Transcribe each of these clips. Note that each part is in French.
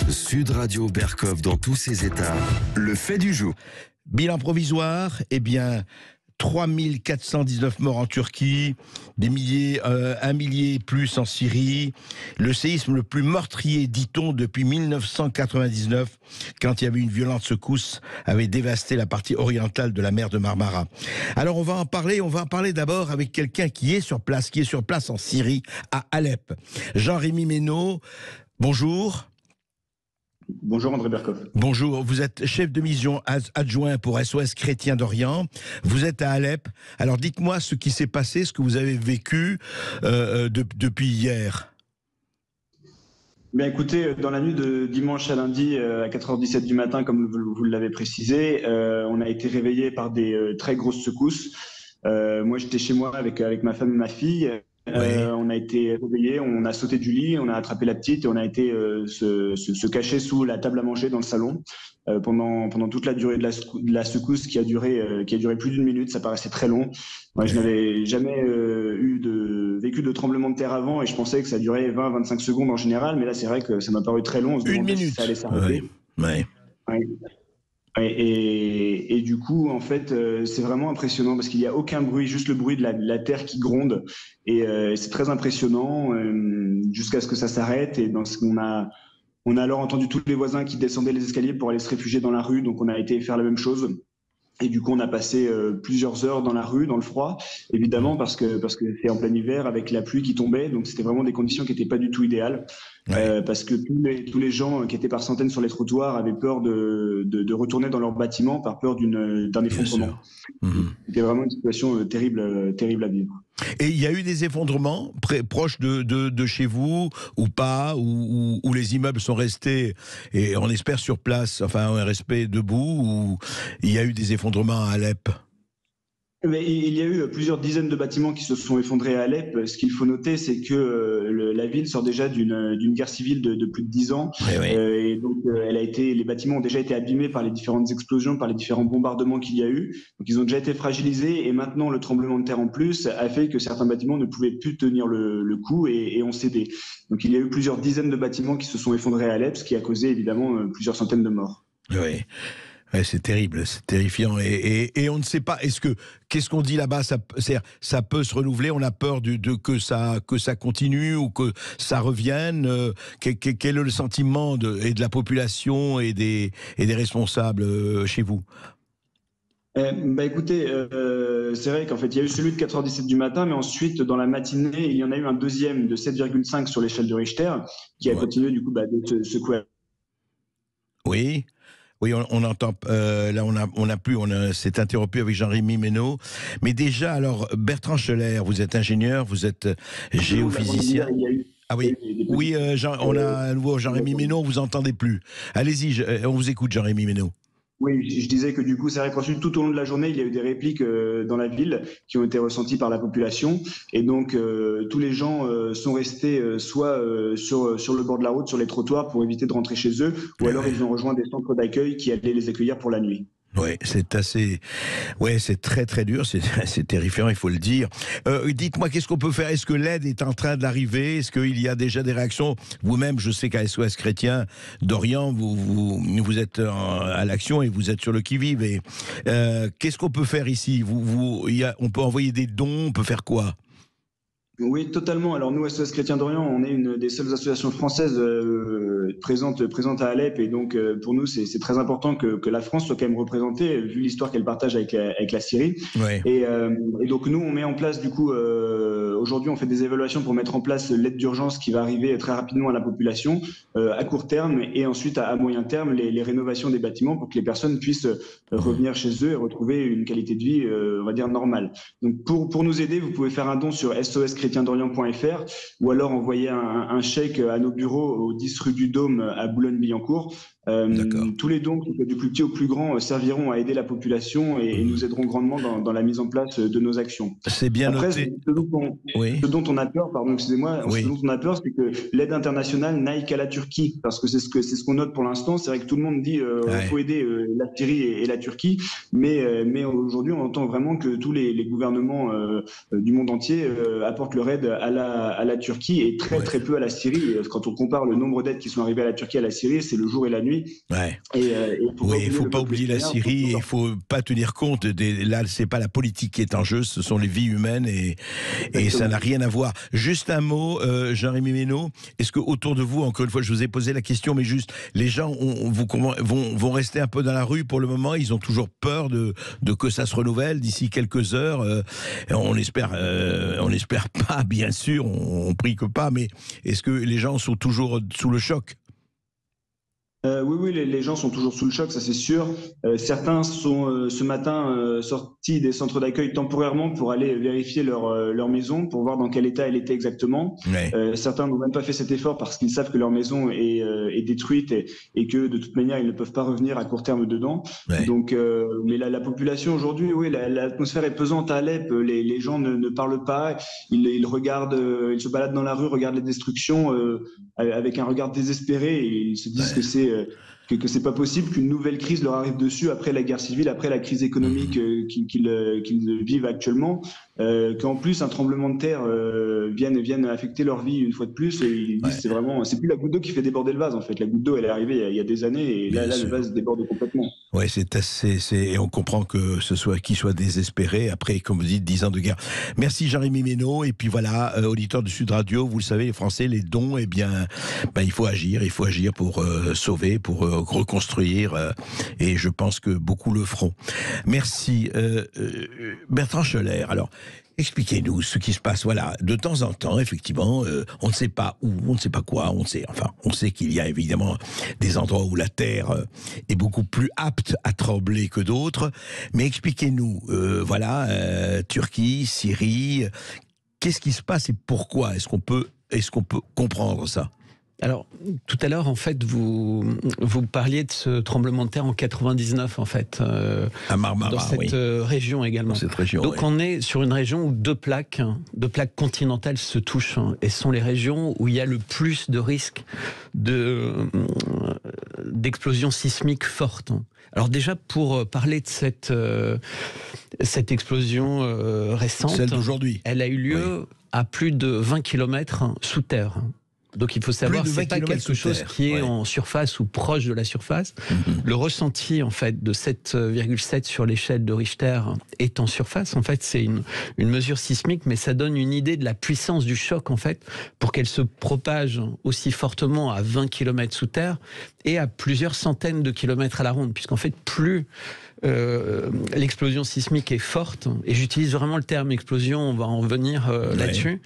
Sud Radio Berkov dans tous ses états. Le fait du jour. Bilan provisoire, 3419 morts en Turquie, un millier plus en Syrie. Le séisme le plus meurtrier, dit-on, depuis 1999, quand il y avait une violente secousse, avait dévasté la partie orientale de la mer de Marmara. Alors on va en parler d'abord avec quelqu'un qui est sur place en Syrie, à Alep. Jean-Rémy Ménaud, bonjour. Bonjour André Berkov. Bonjour, vous êtes chef de mission adjoint pour SOS Chrétien d'Orient. Vous êtes à Alep. Alors dites-moi ce qui s'est passé, ce que vous avez vécu depuis hier. Bien écoutez, dans la nuit de dimanche à lundi à 4h17 du matin, comme vous l'avez précisé, on a été réveillé par des très grosses secousses. Moi j'étais chez moi avec ma femme et ma fille. On a été réveillés, on a sauté du lit, on a attrapé la petite et on a été se cacher sous la table à manger dans le salon pendant toute la durée de la secousse qui a duré plus d'une minute. Ça paraissait très long. Moi, je n'avais jamais vécu de tremblement de terre avant et je pensais que ça durait 20-25 secondes en général, mais là c'est vrai que ça m'a paru très long. On se demandait si ça allait s'arrêter. Ouais. Et du coup, en fait, c'est vraiment impressionnant parce qu'il n'y a aucun bruit, juste le bruit de la terre qui gronde. Et c'est très impressionnant jusqu'à ce que ça s'arrête. Et on a alors entendu tous les voisins qui descendaient les escaliers pour aller se réfugier dans la rue. Donc on a été faire la même chose. Et du coup, on a passé plusieurs heures dans la rue, dans le froid, évidemment, parce que c'est en plein hiver avec la pluie qui tombait. Donc c'était vraiment des conditions qui n'étaient pas du tout idéales. Parce que tous les gens qui étaient par centaines sur les trottoirs avaient peur de retourner dans leur bâtiment par peur d'un effondrement. C'était vraiment une situation terrible à vivre. Et il y a eu des effondrements proches de chez vous ou pas, où les immeubles sont restés, et on espère sur place, enfin restés debout, ou il y a eu des effondrements à Alep? Mais il y a eu plusieurs dizaines de bâtiments qui se sont effondrés à Alep. Ce qu'il faut noter, c'est que la ville sort déjà d'une guerre civile de plus de 10 ans. Et donc, les bâtiments ont déjà été abîmés par les différentes explosions, par les différents bombardements qu'il y a eu. Donc, ils ont déjà été fragilisés. Et maintenant, le tremblement de terre en plus a fait que certains bâtiments ne pouvaient plus tenir le coup et ont cédé. Donc, il y a eu plusieurs dizaines de bâtiments qui se sont effondrés à Alep, ce qui a causé évidemment plusieurs centaines de morts. Oui. Ouais, c'est terrible, c'est terrifiant, et on ne sait pas. Qu'est-ce qu'on dit là-bas? Ça peut se renouveler. On a peur que ça continue ou que ça revienne. Quel est le sentiment de la population et des responsables chez vous? Écoutez, c'est vrai qu'en fait il y a eu celui de 4h17 du matin, mais ensuite dans la matinée il y en a eu un deuxième de 7,5 sur l'échelle de Richter qui a continué du coup de secouer. Oui, on entend. Là, on s'est interrompu avec Jean-Rémy Ménaud. Mais déjà, alors, Bertrand Scheller, vous êtes ingénieur, vous êtes géophysicien. Ah oui, on a à nouveau Jean-Rémy Ménaud, on vous entendez plus. Allez-y, on vous écoute, Jean-Rémy Ménaud. Oui, je disais que du coup, c'est vrai qu'ensuite, tout au long de la journée, il y a eu des répliques dans la ville qui ont été ressenties par la population. Et donc, tous les gens sont restés soit sur le bord de la route, sur les trottoirs pour éviter de rentrer chez eux, ou alors ils ont rejoint des centres d'accueil qui allaient les accueillir pour la nuit. Oui, c'est très très dur, c'est terrifiant, il faut le dire. Dites-moi, qu'est-ce qu'on peut faire? Est-ce que l'aide est en train d'arriver? Est-ce qu'il y a déjà des réactions? Vous-même, je sais qu'à SOS Chrétien d'Orient, vous êtes à l'action et vous êtes sur le qui-vive. Et qu'est-ce qu'on peut faire ici? On peut envoyer des dons, on peut faire quoi? Oui, totalement. Alors nous, SOS Chrétien d'Orient, on est une des seules associations françaises présentes à Alep, et donc pour nous, c'est très important que la France soit quand même représentée, vu l'histoire qu'elle partage avec la Syrie. Et donc nous, on met en place du coup, aujourd'hui, on fait des évaluations pour mettre en place l'aide d'urgence qui va arriver très rapidement à la population, à court terme, et ensuite à moyen terme, les rénovations des bâtiments pour que les personnes puissent revenir chez eux et retrouver une qualité de vie, on va dire, normale. Donc pour nous aider, vous pouvez faire un don sur soschrétiendorient.fr ou alors envoyer un chèque à nos bureaux au 10 rue du Dôme à Boulogne-Billancourt. Tous les dons, du plus petit au plus grand, serviront à aider la population et nous aideront grandement dans la mise en place de nos actions. C'est bien noté. Oui. Ce dont on a peur, pardon, excusez-moi, Oui. ce dont on a peur, c'est que l'aide internationale n'aille qu'à la Turquie, parce que c'est ce qu'on note pour l'instant. C'est vrai que tout le monde dit Ouais. faut aider la Syrie et la Turquie, mais aujourd'hui on entend vraiment que tous les gouvernements du monde entier apportent leur aide à la Turquie et Ouais. très peu à la Syrie. Quand on compare le nombre d'aides qui sont arrivées à la Turquie et à la Syrie, c'est le jour et la nuit. Ouais. Et Il faut pas oublier la Syrie, il faut pas tenir compte là, c'est pas la politique qui est en jeu, ce sont les vies humaines et ça n'a rien à voir. Juste un mot, Jean-Rémy Ménaud, est-ce que autour de vous, encore une fois, je vous ai posé la question, mais juste, les gens vont rester un peu dans la rue pour le moment, ils ont toujours peur de que ça se renouvelle d'ici quelques heures. On espère pas, bien sûr, on prie que pas, mais est-ce que les gens sont toujours sous le choc ? Oui, les gens sont toujours sous le choc, ça c'est sûr. Certains sont ce matin sortis des centres d'accueil temporairement pour aller vérifier leur maison, pour voir dans quel état elle était exactement. Ouais. Certains n'ont même pas fait cet effort parce qu'ils savent que leur maison est détruite et que de toute manière ils ne peuvent pas revenir à court terme dedans. Ouais. Donc, mais la population aujourd'hui, oui, l'atmosphère est pesante à Alep. Les gens ne parlent pas, ils regardent, ils se baladent dans la rue, regardent les destructions avec un regard désespéré et ils se disent que c'est pas possible qu'une nouvelle crise leur arrive dessus après la guerre civile, après la crise économique qu'ils vivent actuellement, qu'en plus un tremblement de terre vienne affecter leur vie une fois de plus. Et ils disent c'est plus la goutte d'eau qui fait déborder le vase en fait. La goutte d'eau elle est arrivée il y a des années et là le vase déborde complètement. Ouais, et on comprend que qu'ils soient désespérés après, comme vous dites, 10 ans de guerre. Merci Jean-Rémy Ménaud. Et puis voilà, auditeur de Sud Radio, vous le savez, les Français, les dons, eh bien, il faut agir pour sauver, pour reconstruire. Et je pense que beaucoup le feront. Merci. Bertrand Schoeller, alors, expliquez-nous ce qui se passe. Voilà, de temps en temps, effectivement, on ne sait pas où, on ne sait pas quoi, on sait qu'il y a évidemment des endroits où la terre est beaucoup plus apte à trembler que d'autres. Mais expliquez-nous, Turquie, Syrie, qu'est-ce qui se passe et pourquoi est-ce qu'on peut comprendre ça ? Alors, tout à l'heure, en fait, vous parliez de ce tremblement de terre en 99, en fait. À Marmara, dans cette région également. Dans cette région, donc, on est sur une région où deux plaques continentales se touchent. Et ce sont les régions où il y a le plus de risques d'explosions sismiques fortes. Alors déjà, pour parler de cette explosion récente, celle d'aujourd'hui, elle a eu lieu à plus de 20 km sous terre. Donc il faut savoir que ce n'est pas quelque chose qui est en surface ou proche de la surface. Le ressenti en fait de 7,7 sur l'échelle de Richter est en surface. En fait, c'est une mesure sismique, mais ça donne une idée de la puissance du choc en fait pour qu'elle se propage aussi fortement à 20 km sous terre et à plusieurs centaines de kilomètres à la ronde, puisqu'en fait plus l'explosion sismique est forte, et j'utilise vraiment le terme explosion, on va en revenir là-dessus,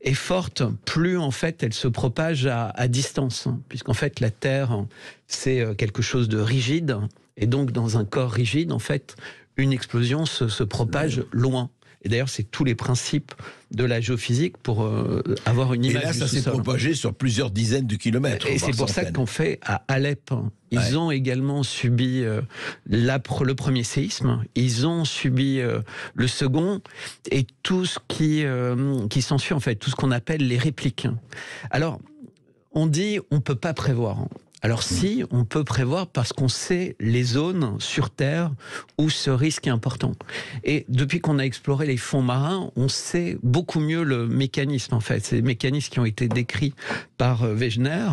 est forte, plus en fait elle se propage à distance, puisqu'en fait la Terre c'est quelque chose de rigide, et donc dans un corps rigide, en fait, une explosion se propage loin. Et d'ailleurs, c'est tous les principes de la géophysique pour avoir une image. Et là, ça s'est propagé sur plusieurs dizaines de kilomètres. Et c'est pour ça qu'on fait à Alep. Ils ont également subi le premier séisme. Ils ont subi le second et tout ce qui s'ensuit, en fait, tout ce qu'on appelle les répliques. Alors, on dit on ne peut pas prévoir. Alors si, on peut prévoir parce qu'on sait les zones sur Terre où ce risque est important. Et depuis qu'on a exploré les fonds marins, on sait beaucoup mieux le mécanisme en fait. C'est des mécanismes qui ont été décrits par Wegener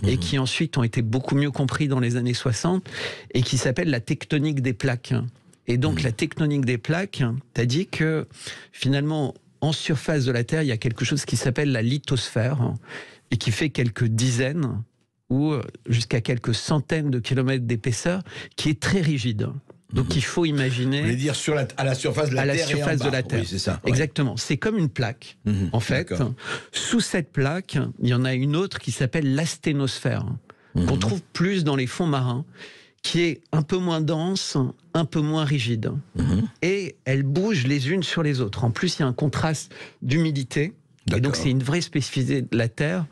et qui ensuite ont été beaucoup mieux compris dans les années 60 et qui s'appelle la tectonique des plaques. Et donc la tectonique des plaques, t'as dit que finalement en surface de la Terre, il y a quelque chose qui s'appelle la lithosphère et qui fait quelques dizaines ou jusqu'à quelques centaines de kilomètres d'épaisseur, qui est très rigide. Donc il faut imaginer... Vous voulez dire à la surface de la Terre. À la surface de la Terre. Oui, c'est ça. Exactement. C'est comme une plaque. En fait, sous cette plaque, il y en a une autre qui s'appelle l'asténosphère, qu'on trouve plus dans les fonds marins, qui est un peu moins dense, un peu moins rigide. Et elles bougent les unes sur les autres. En plus, il y a un contraste d'humidité. Et donc c'est une vraie spécificité de la Terre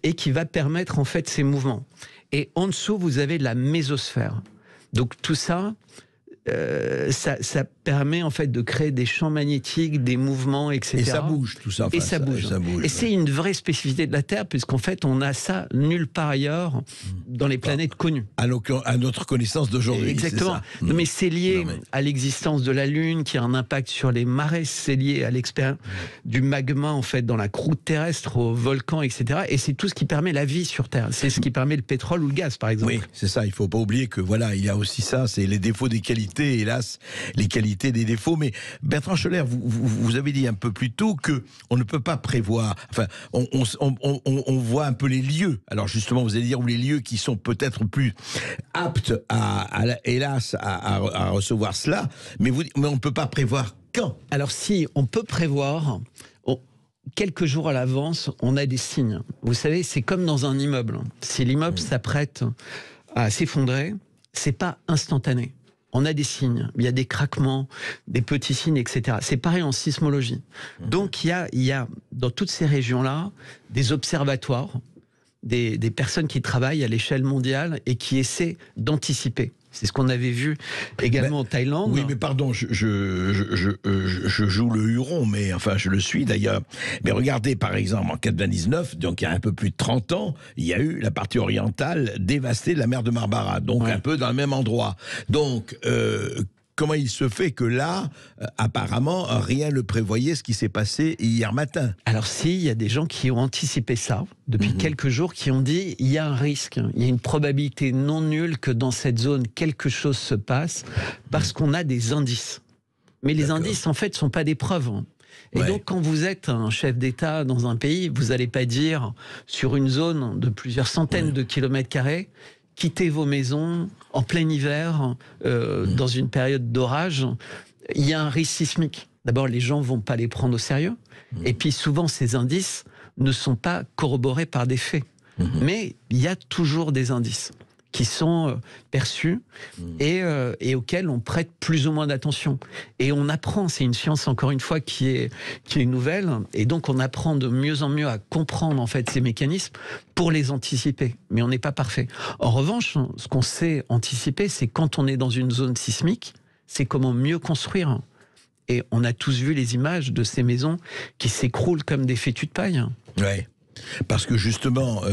et qui va permettre en fait ces mouvements. Et en dessous, vous avez la mésosphère. Donc tout ça, ça permet en fait de créer des champs magnétiques, des mouvements, etc. Et ça bouge, tout ça. Et ça bouge. Et c'est une vraie spécificité de la Terre, puisqu'en fait, on a ça nulle part ailleurs dans les planètes connues. À notre connaissance d'aujourd'hui. Exactement. Non, mais c'est lié à l'existence de la Lune, qui a un impact sur les marées. C'est lié à l'expérience du magma, en fait, dans la croûte terrestre, aux volcans, etc. Et c'est tout ce qui permet la vie sur Terre. C'est ce qui permet le pétrole ou le gaz, par exemple. Oui, c'est ça. Il ne faut pas oublier que voilà, il y a aussi ça. C'est les défauts des qualités, hélas, les qualités des défauts. Mais Bertrand Schoeller, vous avez dit un peu plus tôt que on ne peut pas prévoir. Enfin, on voit un peu les lieux. Alors justement, vous allez dire où les lieux qui sont peut-être plus aptes hélas, à recevoir cela. Mais on ne peut pas prévoir quand. Alors si, on peut prévoir. Quelques jours à l'avance, on a des signes. Vous savez, c'est comme dans un immeuble. Si l'immeuble s'apprête à s'effondrer, c'est pas instantané. On a des signes, il y a des craquements, des petits signes, etc. C'est pareil en sismologie. Donc il y a dans toutes ces régions-là des observatoires, des personnes qui travaillent à l'échelle mondiale et qui essaient d'anticiper. C'est ce qu'on avait vu également en Thaïlande. Oui, mais pardon, je joue le Huron, mais enfin, je le suis d'ailleurs. Mais regardez, par exemple, en 99, donc il y a un peu plus de 30 ans, il y a eu la partie orientale dévastée de la mer de Marmara, donc un peu dans le même endroit. Donc, comment il se fait que là, apparemment, rien ne prévoyait ce qui s'est passé hier matin? Alors si, il y a des gens qui ont anticipé ça depuis quelques jours, qui ont dit il y a un risque, il y a une probabilité non nulle que dans cette zone quelque chose se passe, parce qu'on a des indices. Mais les indices, en fait, ne sont pas des preuves. Et donc, quand vous êtes un chef d'État dans un pays, vous n'allez pas dire sur une zone de plusieurs centaines de kilomètres carrés, quittez vos maisons en plein hiver, dans une période d'orage, il y a un risque sismique. D'abord, les gens ne vont pas les prendre au sérieux. Et puis, souvent, ces indices ne sont pas corroborés par des faits. Mais il y a toujours des indices qui sont perçus et auxquels on prête plus ou moins d'attention. Et on apprend, c'est une science encore une fois qui est nouvelle, et donc on apprend de mieux en mieux à comprendre en fait ces mécanismes pour les anticiper. Mais on n'est pas parfait. En revanche, ce qu'on sait anticiper, c'est quand on est dans une zone sismique, c'est comment mieux construire. Et on a tous vu les images de ces maisons qui s'écroulent comme des fétus de paille. Ouais. Parce que justement,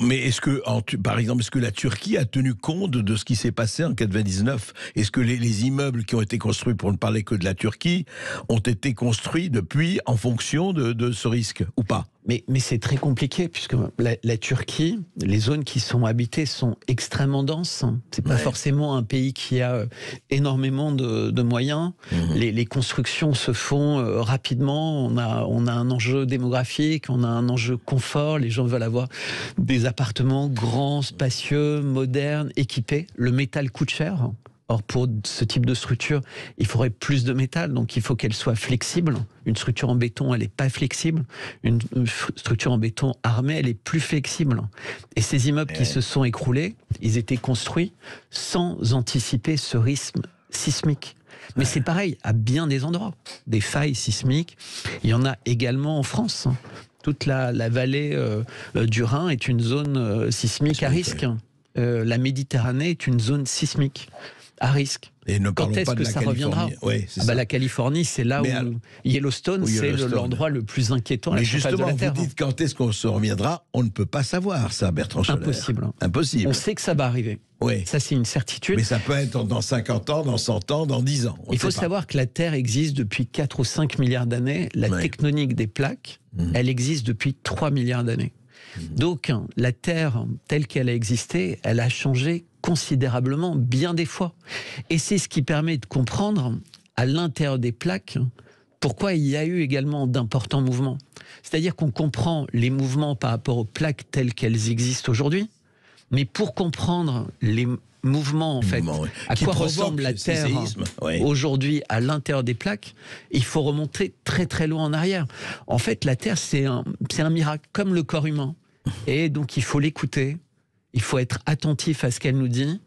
mais est-ce que, par exemple, est-ce que la Turquie a tenu compte de ce qui s'est passé en 99? Est-ce que les immeubles qui ont été construits, pour ne parler que de la Turquie, ont été construits depuis en fonction de ce risque ou pas? Mais c'est très compliqué, puisque la Turquie, les zones qui sont habitées sont extrêmement denses. C'est pas forcément un pays qui a énormément de moyens. Les constructions se font rapidement. On a un enjeu démographique, on a un enjeu confort. Les gens veulent avoir des appartements grands, spacieux, modernes, équipés. Le métal coûte cher. Or, pour ce type de structure, il faudrait plus de métal, donc il faut qu'elle soit flexible. Une structure en béton, elle n'est pas flexible. Une structure en béton armé, elle est plus flexible. Et ces immeubles qui se sont écroulés, ils étaient construits sans anticiper ce risque sismique. Mais c'est pareil à bien des endroits. Des failles sismiques, il y en a également en France. Toute la vallée du Rhin est une zone sismique à risque. La Méditerranée est une zone sismique à risque. Et ne parlons quand est-ce pas de que la ça Californie. reviendra? Ouais, La Californie, c'est là où Yellowstone, c'est l'endroit le plus inquiétant. Mais justement, vous dites quand est-ce qu'on se reviendra? On ne peut pas savoir ça, Bertrand Schoeller. Impossible. Impossible. On sait que ça va arriver. Oui. Ça, c'est une certitude. Mais ça peut être dans 50 ans, dans 100 ans, dans 10 ans. Il faut savoir que la Terre existe depuis 4 ou 5 milliards d'années. La tectonique des plaques, elle existe depuis 3 milliards d'années. Donc, la Terre, telle qu'elle a existé, elle a changé considérablement, bien des fois. Et c'est ce qui permet de comprendre, à l'intérieur des plaques, pourquoi il y a eu également d'importants mouvements. C'est-à-dire qu'on comprend les mouvements par rapport aux plaques telles qu'elles existent aujourd'hui, mais pour comprendre les mouvements, en fait, à quoi ressemble la Terre aujourd'hui à l'intérieur des plaques, il faut remonter très très loin en arrière. En fait, la Terre, c'est un miracle, comme le corps humain. Et donc, il faut l'écouter, Il faut être attentif à ce qu'elle nous dit,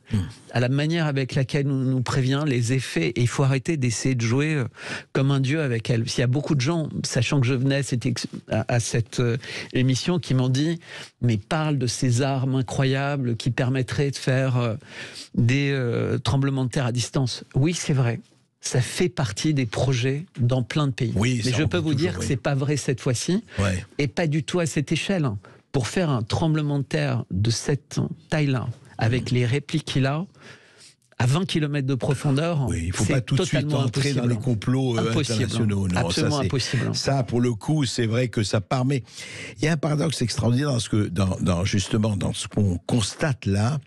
à la manière avec laquelle nous prévient, les effets. Et il faut arrêter d'essayer de jouer comme un dieu avec elle. Il y a beaucoup de gens, sachant que je venais à cette émission, qui m'ont dit « Mais parle de ces armes incroyables qui permettraient de faire des tremblements de terre à distance. » Oui, c'est vrai. Ça fait partie des projets dans plein de pays. Oui, mais je peux vous dire que c'est pas vrai cette fois-ci, et pas du tout à cette échelle. Pour faire un tremblement de terre de cette taille-là, avec les répliques qu'il a, à 20 km de profondeur, il ne faut pas tout de suite entrer dans les complots internationaux. Non, absolument impossible. Ça, pour le coup, c'est vrai que ça part. Mais il y a un paradoxe extraordinaire justement dans ce qu'on constate là,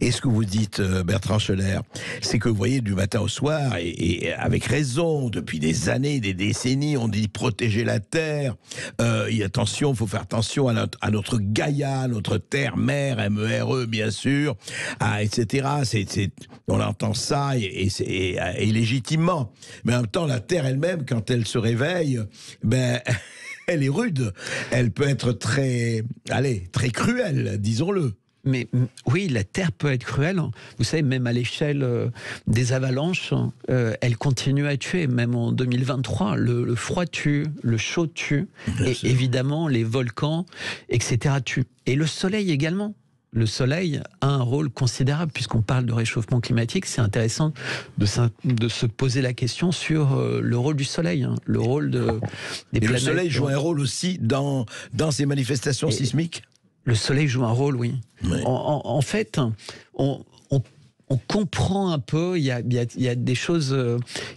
et ce que vous dites, Bertrand Scheller, c'est que vous voyez, du matin au soir, et avec raison, depuis des années, des décennies, on dit protéger la Terre, attention, il faut faire attention à notre Gaïa, notre Terre, mère, MERE, bien sûr, etc. On entend ça et légitimement. Mais en même temps, la Terre elle-même, quand elle se réveille, elle est rude. Elle peut être très cruelle, disons-le. Mais oui, la Terre peut être cruelle. Vous savez, même à l'échelle des avalanches, elle continue à tuer. Même en 2023, le froid tue, le chaud tue. Et évidemment, les volcans, etc. tuent. Et le soleil également. Le soleil a un rôle considérable, puisqu'on parle de réchauffement climatique. C'est intéressant de se poser la question sur le rôle du soleil, le rôle des planètes. Le soleil joue un rôle aussi dans ces manifestations sismiques ? Le soleil joue un rôle, oui. En fait, on comprend un peu, il y a des choses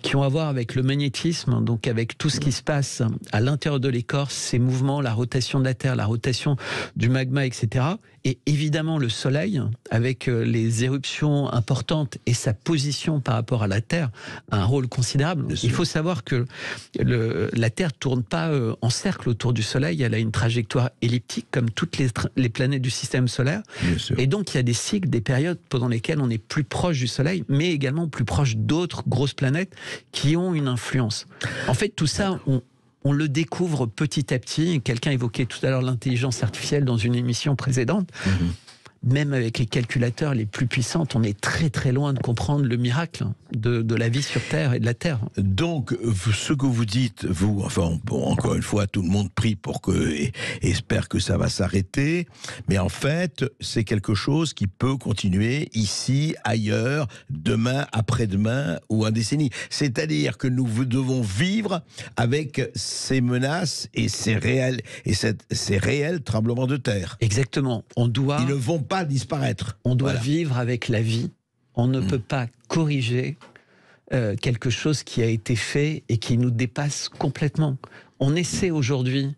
qui ont à voir avec le magnétisme, donc avec tout ce qui se passe à l'intérieur de l'écorce, ces mouvements, la rotation de la Terre, la rotation du magma, etc. Et évidemment, le Soleil, avec les éruptions importantes et sa position par rapport à la Terre, a un rôle considérable. Il faut savoir que la Terre ne tourne pas en cercle autour du Soleil, elle a une trajectoire elliptique, comme toutes les planètes du système solaire. Et donc, il y a des cycles, des périodes pendant lesquelles on est plus proche du Soleil, mais également plus proche d'autres grosses planètes qui ont une influence. En fait, tout ça, on le découvre petit à petit. Quelqu'un évoquait tout à l'heure l'intelligence artificielle dans une émission précédente. Même avec les calculateurs les plus puissants, on est très très loin de comprendre le miracle de la vie sur Terre et de la Terre. Donc, ce que vous dites, encore une fois, tout le monde prie et espère que ça va s'arrêter, mais en fait, c'est quelque chose qui peut continuer ici, ailleurs, demain, après-demain ou en décennie. C'est-à-dire que nous devons vivre avec ces menaces et ces réels tremblements de terre. Exactement. Ils ne vont pas disparaître. On doit vivre avec la vie. On ne peut pas corriger quelque chose qui a été fait et qui nous dépasse complètement. On essaie aujourd'hui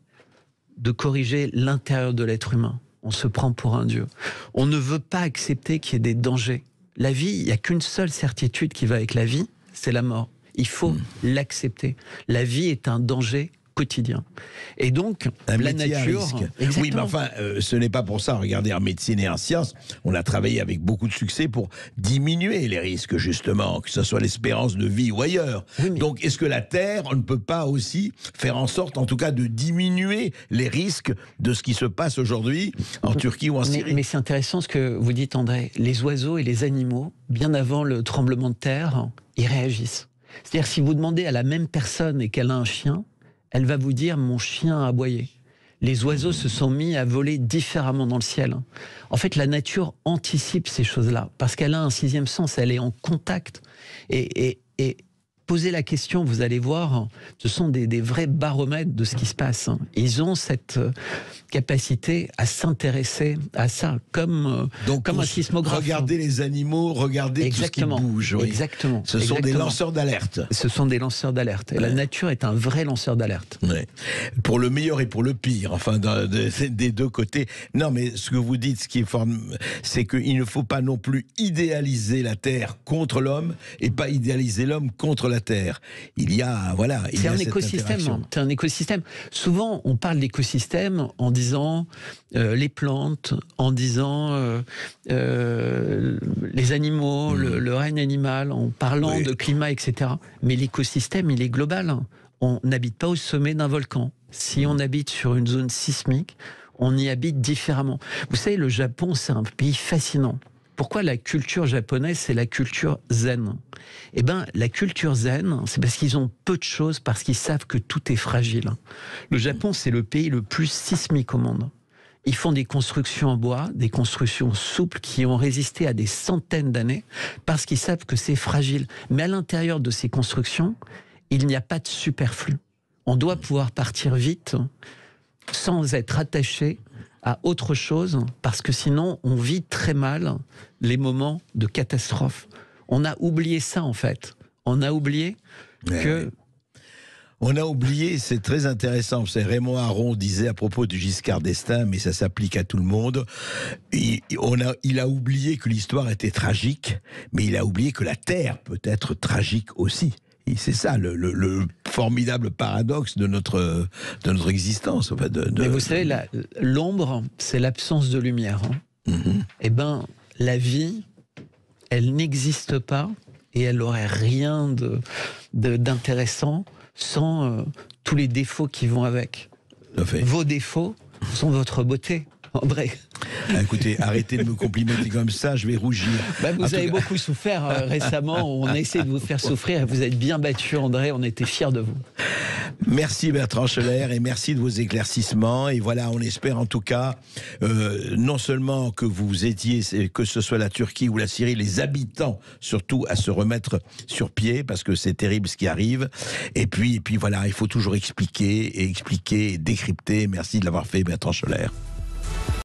de corriger l'intérieur de l'être humain. On se prend pour un dieu. On ne veut pas accepter qu'il y ait des dangers. La vie, il n'y a qu'une seule certitude qui va avec la vie, c'est la mort. Il faut l'accepter. La vie est un danger quotidien. Et donc, la nature... Oui, mais enfin, ce n'est pas pour ça. Regardez, en médecine et en sciences, on a travaillé avec beaucoup de succès pour diminuer les risques, justement, que ce soit l'espérance de vie ou ailleurs. Oui, donc, est-ce que la Terre, on ne peut pas aussi faire en sorte, en tout cas, de diminuer les risques de ce qui se passe aujourd'hui en Turquie ou en Syrie? Mais c'est intéressant ce que vous dites, André. Les oiseaux et les animaux, bien avant le tremblement de terre, ils réagissent. C'est-à-dire, si vous demandez à la même personne et qu'elle a un chien, elle va vous dire « mon chien a aboyé ». Les oiseaux se sont mis à voler différemment dans le ciel. En fait, la nature anticipe ces choses-là, parce qu'elle a un sixième sens, elle est en contact. Et posez la question, vous allez voir, ce sont des vrais baromètres de ce qui se passe. Ils ont cette capacité à s'intéresser à ça, comme un sismographe. Regardez les animaux, regardez tout ce qui bouge. Oui. Exactement. Ce sont des lanceurs d'alerte. Ce sont des lanceurs d'alerte. Et la nature est un vrai lanceur d'alerte. Ouais. Pour le meilleur et pour le pire, enfin, des deux côtés. Non, mais ce que vous dites, ce qui est fort, c'est qu'il ne faut pas non plus idéaliser la Terre contre l'homme et pas idéaliser l'homme contre la Terre. Il y a, voilà. C'est un écosystème. C'est un écosystème. Souvent, on parle d'écosystème en disant les plantes, en disant les animaux, le règne animal, en parlant de climat, etc. Mais l'écosystème, il est global. On n'habite pas au sommet d'un volcan. Si on habite sur une zone sismique, on y habite différemment. Vous savez, le Japon, c'est un pays fascinant. Pourquoi la culture japonaise, c'est la culture zen? Eh bien, la culture zen, c'est parce qu'ils ont peu de choses, parce qu'ils savent que tout est fragile. Le Japon, c'est le pays le plus sismique au monde. Ils font des constructions en bois, des constructions souples qui ont résisté à des centaines d'années, parce qu'ils savent que c'est fragile. Mais à l'intérieur de ces constructions, il n'y a pas de superflu. On doit pouvoir partir vite, sans être attaché à autre chose, parce que sinon on vit très mal les moments de catastrophe. On a oublié ça en fait. On a oublié que... On a oublié, c'est très intéressant, c'est Raymond Aron disait à propos du Giscard d'Estaing, mais ça s'applique à tout le monde, il a oublié que l'histoire était tragique, mais il a oublié que la Terre peut être tragique aussi. Et c'est ça le formidable paradoxe de notre existence. Enfin mais vous savez, l'ombre, c'est l'absence de lumière. Hein. Eh bien, la vie, elle n'existe pas et elle n'aurait rien d'intéressant sans tous les défauts qui vont avec. Vos défauts sont votre beauté, André. Écoutez, arrêtez de me complimenter comme ça, je vais rougir. Vous avez beaucoup souffert récemment, on a essayé de vous faire souffrir et vous êtes bien battu, André, on était fiers de vous. Merci Bertrand Schoeller et merci de vos éclaircissements. Et voilà, on espère en tout cas, non seulement que vous aidiez, que ce soit la Turquie ou la Syrie, les habitants surtout à se remettre sur pied, parce que c'est terrible ce qui arrive. Et puis voilà, il faut toujours expliquer et décrypter. Merci de l'avoir fait, Bertrand Schoeller.